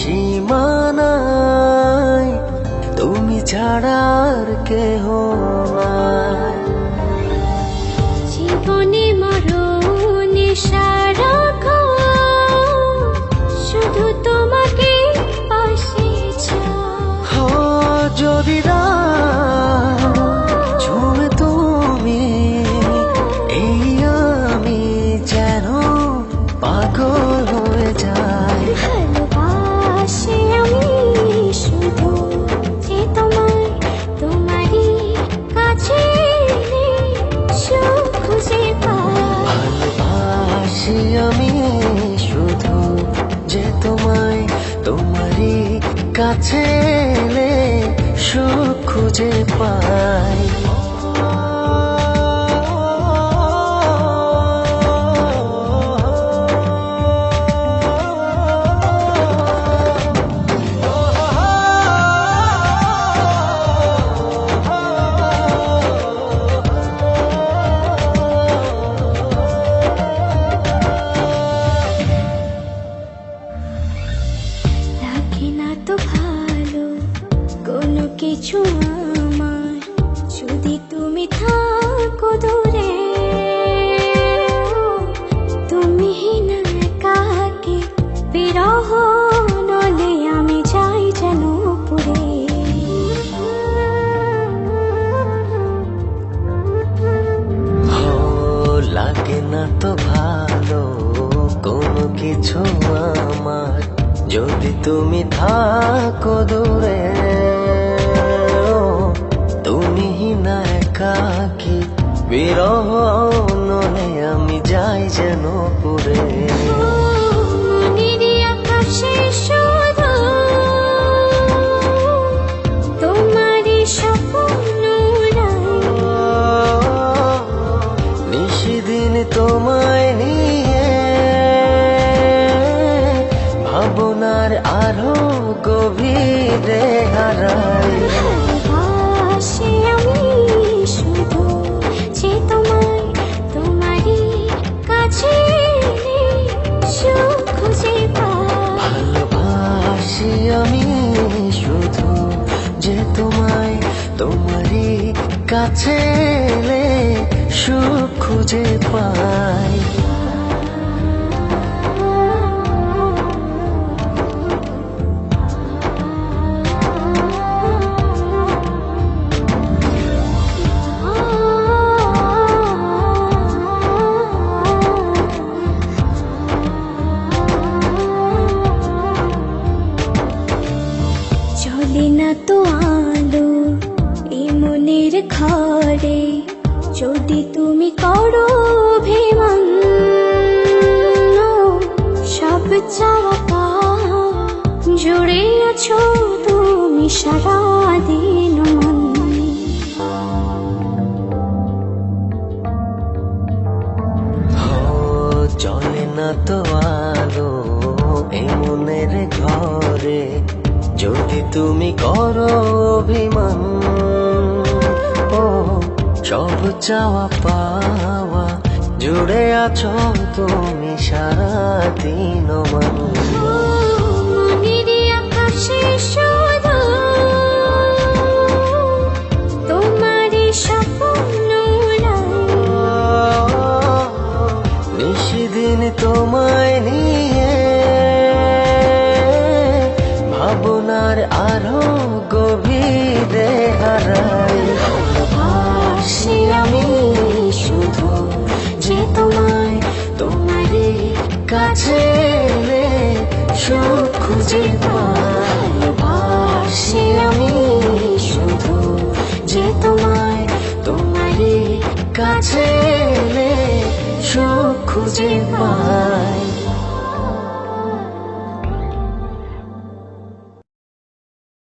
সীমানায় তুমি ছাড়া আর কেহ নাই। জীবনে মরণে সারাক্ষণ শুধু তোমাকে পাশে চাই। যদি ছুঁয়ে তুমি এই আমি যেন পাগল হয়ে যাই। ভালোবাসি আমি শুধু যে তোমায়, তোমারই কাছে সুখ খুঁজে পাই। ভালোবাসি আমি শুধু যে তোমায়, তোমারই কাছে এলে সুখ খুঁজে পাই। লাগে না তো ভালো কোনো কিছু আমার, যদি তুমি থাকো দূরে। তুমি না একাকী বিরহ নলে আমি যাই যেন পুরে। লাগে না তো ভালো কোনো কিছু আমার, যদি তুমি থাকো দূরে। তুমি না একাকী বিরহ নলে আমি যাই যেন পুরে। মনেরই আকাশে শুধু তোমারই স্বপ্ন নিশিদিন তোমায় নিয়ে ভাবনার আরো গভীরে হারাই। ভালোবাসি আমি শুধু যে তোমায়, তোমারই কাছে সুখ খুঁজে পাই। ভালোবাসি আমি শুধু যে তোমায়, তোমারই কাছে এলে সুখ খুঁজে পাই। চলে না তো আলো এই মনের ঘরে, যদি তুমি করো অভিমান। সব চাওয়া পাওয়া জুড়ে আছো তুমি সারাদিন মন। চলে না তো আলো এই মনের ঘরে, যদি তুমি করো অভিমান। সব চাওয়া পাওয়া জুড়ে আছো তুমি সারাদিন মন। মনেরই আকাশে শুধু তোমারই স্বপ্ন নিশিদিন তোমায় নিয়ে ভাবনার আরো গভীরে হারাই। ভালোবাসি আমি শুধু যে তোমায়, তোমারই কাছে এলে সুখ খুঁজে পাই। ভালোবাসি আমি শুধু যে তোমায়, তোমারই কাছে এলে সুখ খুঁজে পাই।